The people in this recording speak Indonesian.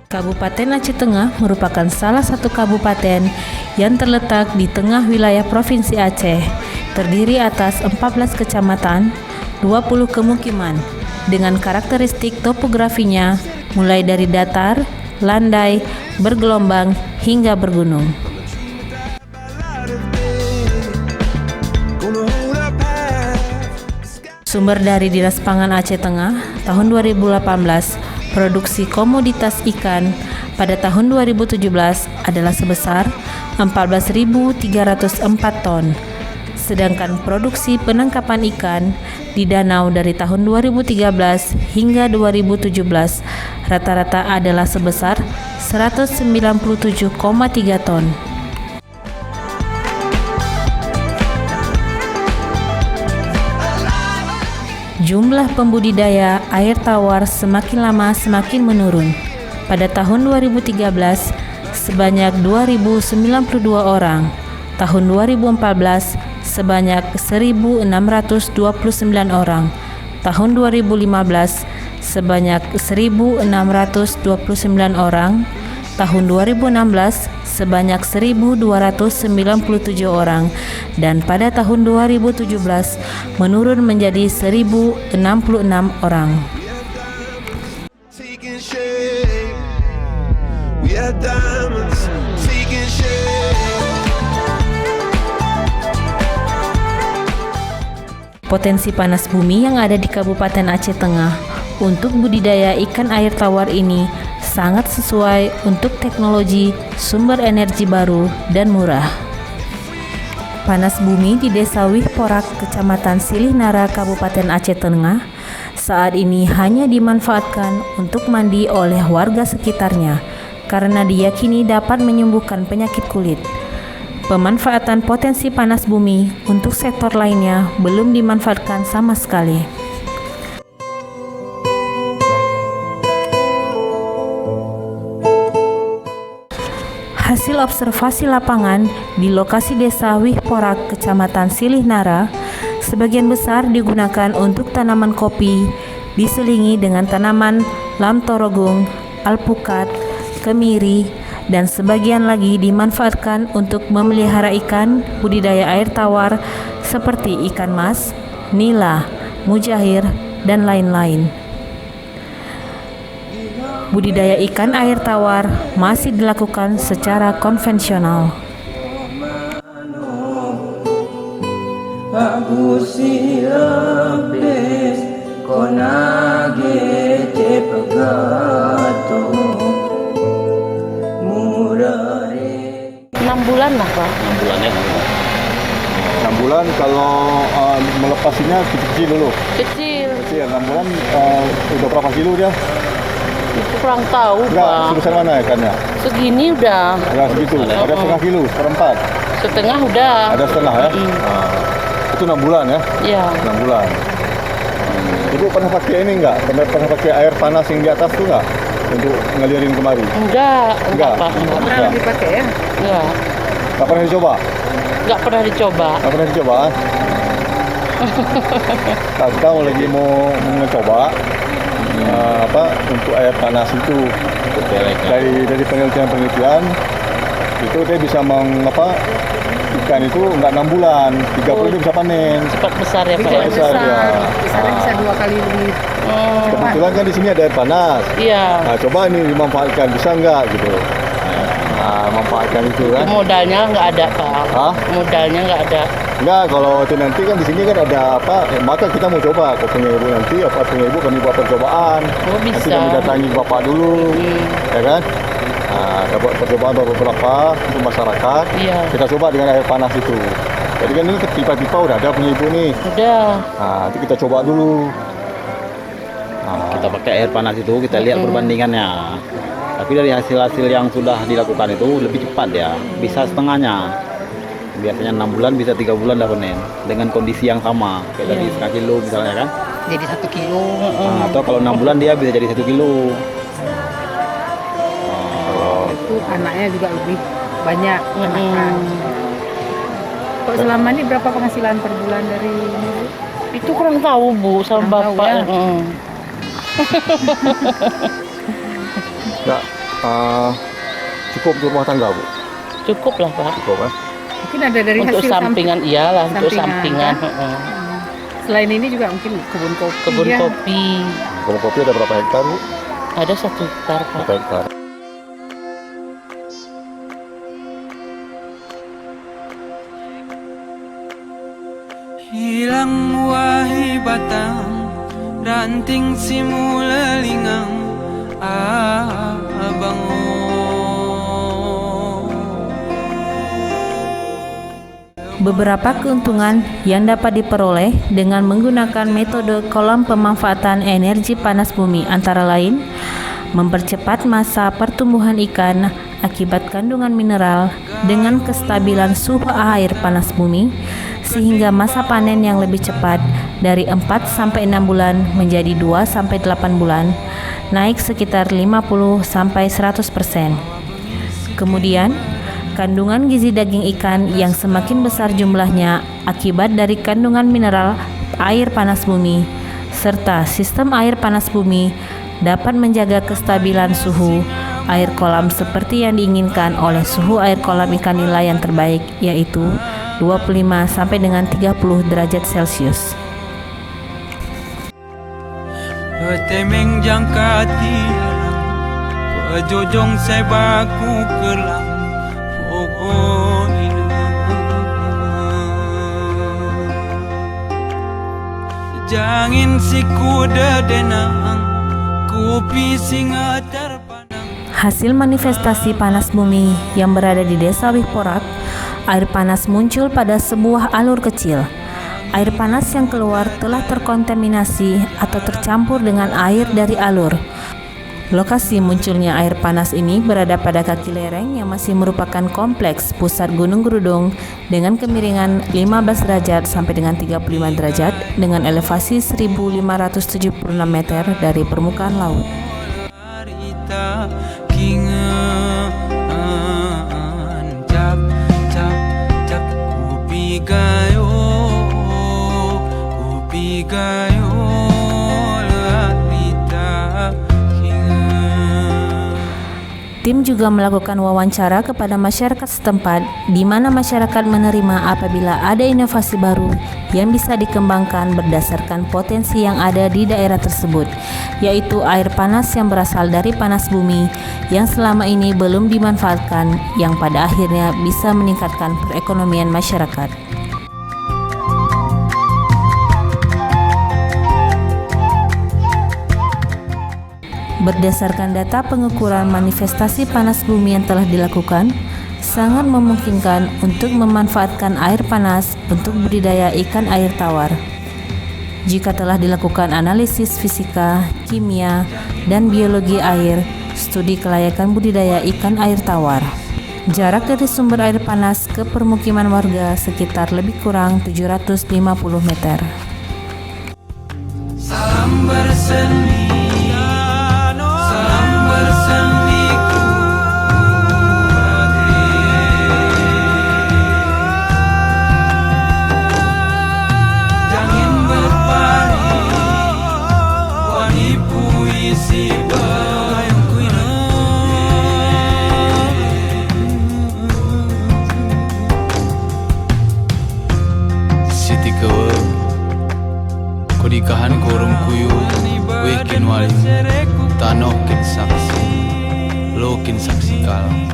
Kabupaten Aceh Tengah merupakan salah satu kabupaten yang terletak di tengah wilayah Provinsi Aceh, terdiri atas 14 kecamatan, 20 kemukiman, dengan karakteristik topografinya mulai dari datar, landai, bergelombang, hingga bergunung. Sumber dari Dinas Pangan Aceh Tengah tahun 2018, produksi komoditas ikan pada tahun 2017 adalah sebesar 14.304 ton. Sedangkan produksi penangkapan ikan di danau dari tahun 2013 hingga 2017 rata-rata adalah sebesar 197,3 ton. Jumlah pembudidaya air tawar semakin lama semakin menurun. Pada tahun 2013 sebanyak 2.092 orang, tahun 2014 sebanyak 1.629 orang, tahun 2015 sebanyak 1.629 orang, tahun 2016 sebanyak 1.297 orang, dan pada tahun 2017 menurun menjadi 1.066 orang. Potensi panas bumi yang ada di Kabupaten Aceh Tengah untuk budidaya ikan air tawar ini sangat sesuai untuk teknologi sumber energi baru dan murah. Panas bumi di Desa Wih Porak, Kecamatan Silih Nara, Kabupaten Aceh Tengah saat ini hanya dimanfaatkan untuk mandi oleh warga sekitarnya karena diyakini dapat menyembuhkan penyakit kulit. Pemanfaatan potensi panas bumi untuk sektor lainnya belum dimanfaatkan sama sekali. Hasil observasi lapangan di lokasi Desa Wih Porak, Kecamatan Silih Nara, sebagian besar digunakan untuk tanaman kopi, diselingi dengan tanaman lam torogung, alpukat, kemiri, dan sebagian lagi dimanfaatkan untuk memelihara ikan budidaya air tawar seperti ikan mas, nila, mujahir, dan lain-lain. Budidaya ikan air tawar masih dilakukan secara konvensional. Enam bulan lah Pak. 6 bulan ya. 6 bulan kalau melepasinya kecil dulu. Kecil. Kecil 6 bulan udah berapa kilo dia? Itu kurang tahu Enggak, Pak. sebesar mana ikannya? Segini udah. Ada segitu. Ada setengah kilo, seperempat. Setengah udah. Ada setengah ya. Itu 6 bulan ya. Iya. 6 bulan. Ibu pernah pakai ini enggak? Pernah pakai air panas yang di atas tuh enggak? Untuk ngalirin kemari? Enggak Pak. Enggak. Dipakai ya? Enggak. Enggak pernah dicoba? Enggak pernah dicoba. Enggak pernah dicoba? Nah, kita mau mencoba untuk air panas itu dari penelitian itu dia bisa ikan itu enggak 6 bulan, 30 dia bisa panen. Cepat besar ya Pak. Cepat besar ya. Kisaran bisa 2 kali lebih. Kebetulan kan di sini ada air panas. Iya. Nah, coba ini dimanfaatkan, bisa enggak gitu. Nah, manfaatkan itu kan. Modalnya enggak ada Pak. Hah? Modalnya enggak ada. Enggak, kalau itu nanti kan di sini kan ada maka kita mau coba. Kalau punya ibu nanti, punya ibu kami buat percobaan. Oh, bisa. Nanti kami datangi bapak dulu, ya kan? Nah, kita buat percobaan beberapa untuk masyarakat. Iya. Kita coba dengan air panas itu. Jadi kan ini pipa-pipa udah ada punya ibu nih. Udah. Nah, nanti kita coba dulu. Nah, Kita pakai air panas itu, kita lihat perbandingannya. Tapi dari hasil-hasil yang sudah dilakukan itu lebih cepat ya, bisa setengahnya. Biasanya 6 bulan bisa 3 bulan dah panen dengan kondisi yang sama kayak tadi setengah kilo misalnya kan. Jadi 1 kilo. Nah, atau kalau 6 bulan dia bisa jadi 1 kilo. Itu anaknya juga lebih banyak. Kok selama ini berapa penghasilan per bulan dari ini? Itu kurang tahu Bu sama Kurang tahu, Bapak. ya? Enggak. cukup untuk rumah tangga, Bu? Cukup lah Pak. Cukup, ya? Mungkin ada dari Untuk hasil sampingan iyalah, untuk sampingan, sampingan. kan? heeh. Selain ini juga mungkin kebun kopi. Kebun ya. kopi Kebun kopi ada berapa hektar, Bu? ada 1 hektar Pak. Berapa hektar? Hilang wahi batang ranting simula lingang abang. Beberapa keuntungan yang dapat diperoleh dengan menggunakan metode kolam pemanfaatan energi panas bumi antara lain mempercepat masa pertumbuhan ikan akibat kandungan mineral dengan kestabilan suhu air panas bumi sehingga masa panen yang lebih cepat dari 4-6 bulan menjadi 2-8 bulan, naik sekitar 50-100%. Kemudian, kandungan gizi daging ikan yang semakin besar jumlahnya akibat dari kandungan mineral air panas bumi, serta sistem air panas bumi dapat menjaga kestabilan suhu air kolam seperti yang diinginkan oleh suhu air kolam ikan nila yang terbaik, yaitu 25 sampai dengan 30 derajat Celcius. Temeng jangka tialang pejojong saya baku kelang oh ina jangin si kuda denang kupi singa terpandang. Hasil manifestasi panas bumi yang berada di Desa Wihporak, air panas muncul pada sebuah alur kecil. Air panas yang keluar telah terkontaminasi atau tercampur dengan air dari alur. Lokasi munculnya air panas ini berada pada kaki lereng yang masih merupakan kompleks pusat Gunung Gerudung dengan kemiringan 15 derajat sampai dengan 35 derajat dengan elevasi 1576 meter dari permukaan laut. Harita kingan cap cap cap kupi gayo harita kingan. Tim juga melakukan wawancara kepada masyarakat setempat di mana masyarakat menerima apabila ada inovasi baru yang bisa dikembangkan berdasarkan potensi yang ada di daerah tersebut, yaitu air panas yang berasal dari panas bumi yang selama ini belum dimanfaatkan yang pada akhirnya bisa meningkatkan perekonomian masyarakat. Berdasarkan data pengukuran manifestasi panas bumi yang telah dilakukan, sangat memungkinkan untuk memanfaatkan air panas untuk budidaya ikan air tawar. Jika telah dilakukan analisis fisika, kimia, dan biologi air, studi kelayakan budidaya ikan air tawar. Jarak dari sumber air panas ke permukiman warga sekitar lebih kurang 750 meter. Salam berseni, salam berseniku, jangan berpaling, wani puisi bayang kuino. Siti kawa kodikahan korong kuyu wekin waling tanokin saksi lokin saksi kalam